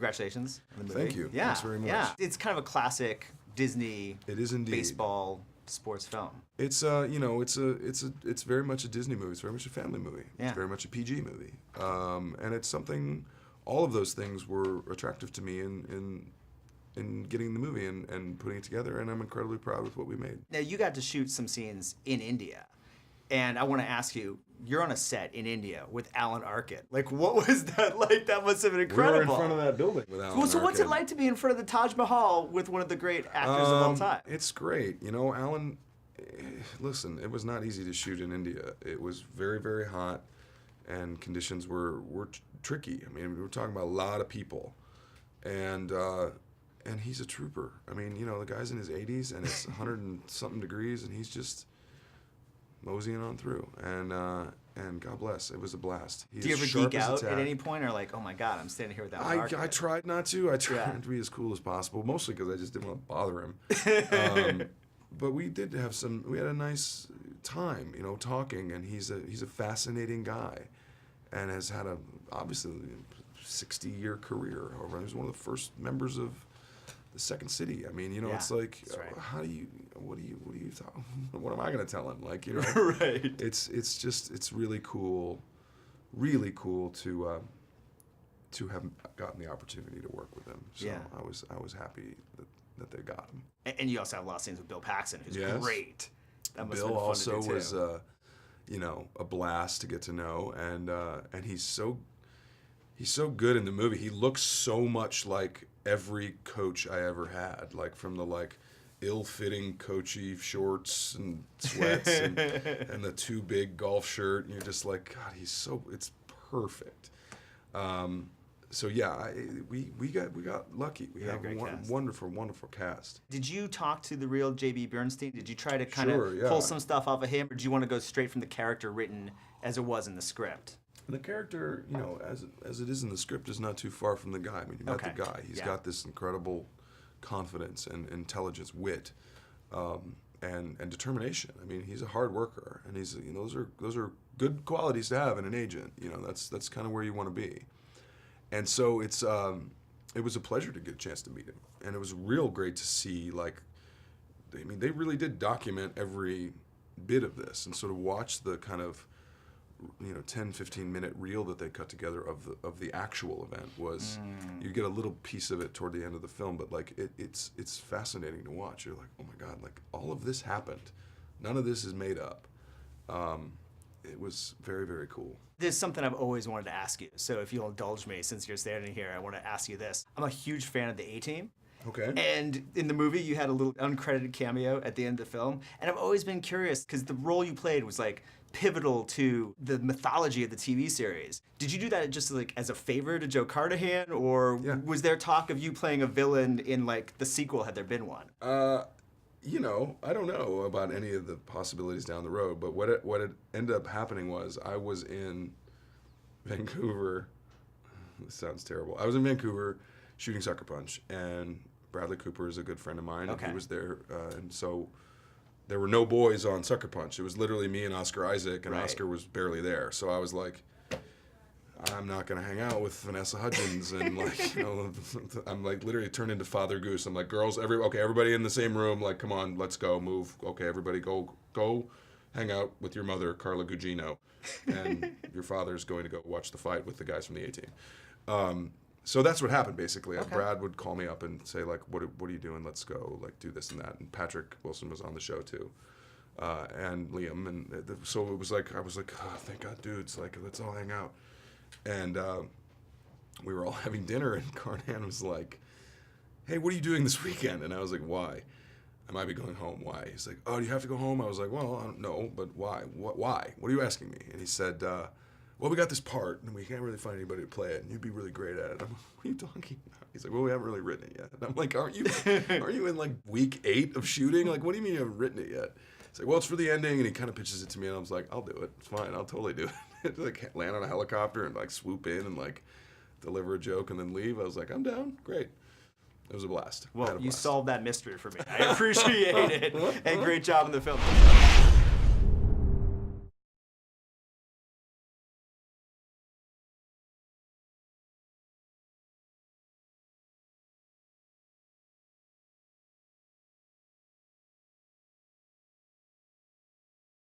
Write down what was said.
congratulations on the movie. Thank you. Yeah, Thanks very much. yeah. It's kind of a classic Disney. It is indeed. Baseball sports film. It's it's very much a Disney movie. It's very much a family movie. Yeah. It's very much a PG movie. And it's something. All of those things were attractive to me in getting the movie and putting it together. And I'm incredibly proud with what we made. Now you got to shoot some scenes in India, and I want to ask you. You're on a set in India with Alan Arkin. Like, what was that like? That must have been incredible. We were in front of that building with Alan So what's it Arkin. like to be in front of the Taj Mahal with one of the great actors of all time? It's great. You know, Alan, listen, it was not easy to shoot in India. It was very, very hot, and conditions were tricky. I mean, we were talking about a lot of people, and he's a trooper. I mean, you know, the guy's in his 80s, and it's 100 and something degrees, and he's just moseying on through, and God bless, it was a blast. Do you ever geek out at any point, or like, oh my God, I'm standing here with Alan Arkin? I tried not to. I tried to be as cool as possible, mostly because I just didn't want to bother him. But we did have we had a nice time, you know, talking, and he's a fascinating guy, and has had obviously 60-year career. However, he was one of the first members of the Second City. I mean, you know, it's like, right. What am I gonna tell him? Like, you know, right? It's really cool to have gotten the opportunity to work with him. So yeah. I was happy that they got him. And you also have a lot of scenes with Bill Paxton, who's great. That must Bill have been also fun to do was too. You know, a blast to get to know, and he's so good in the movie. He looks so much like every coach I ever had, like from the ill-fitting coachy shorts and sweats and the too big golf shirt, and you're just like, God, it's perfect. So yeah, we got lucky. We have a wonderful cast. Did you talk to the real J.B. Bernstein? Did you try to kind of pull some stuff off of him, or did you want to go straight from the character written as it was in the script? The character, you know, as it is in the script, is not too far from the guy. I mean, you met the guy. He's got this incredible confidence and intelligence, wit, and determination. I mean, he's a hard worker, and those are good qualities to have in an agent. You know, that's kind of where you want to be. And so it was a pleasure to get a chance to meet him, and it was real great to see. They really did document every bit of this, and sort of watch the kind of 10-15 minute reel that they cut together of the actual event. You get a little piece of it toward the end of the film, but it's fascinating to watch. You're like, oh my God, like all of this happened. None of this is made up. It was very, very cool. There's something I've always wanted to ask you. So if you'll indulge me, since you're standing here, I want to ask you this. I'm a huge fan of the A-Team. Okay. And in the movie, you had a little uncredited cameo at the end of the film. And I've always been curious, because the role you played was pivotal to the mythology of the TV series. Did you do that just as a favor to Joe Carnahan, or was there talk of you playing a villain in the sequel? Had there been one? I don't know about any of the possibilities down the road, but what it ended up happening was I was in Vancouver. This sounds terrible. I was in Vancouver shooting Sucker Punch, and Bradley Cooper is a good friend of mine, and he was there, and so there were no boys on Sucker Punch. It was literally me and Oscar Isaac, and Oscar was barely there. So I was like, I'm not gonna hang out with Vanessa Hudgens, and I'm literally turned into Father Goose. I'm like, girls, everybody in the same room, come on, let's go, move. Okay, everybody go hang out with your mother, Carla Gugino, and your father's going to go watch the fight with the guys from the A-Team. So that's what happened, basically. Brad would call me up and say, what are you doing? Let's go, do this and that. And Patrick Wilson was on the show, too, and Liam. And so it was I was like, oh, thank God, dudes, let's all hang out. And we were all having dinner, and Carnahan was like, hey, what are you doing this weekend? And I was like, why? I might be going home. Why? He's like, oh, do you have to go home? I was like, well, I don't know, but why? Why? What are you asking me? And he said, well, we got this part, and we can't really find anybody to play it, and you'd be really great at it. I'm like, what are you talking about? He's like, well, we haven't really written it yet. And I'm like, aren't you in week 8 of shooting? What do you mean you haven't written it yet? He's like, well, it's for the ending, and he kind of pitches it to me, and I was like, I'll do it. It's fine. I'll totally do it. Land on a helicopter and swoop in and deliver a joke and then leave. I was like, I'm down. Great. It was a blast. Well, you solved that mystery for me. I appreciate it. And great job in the film.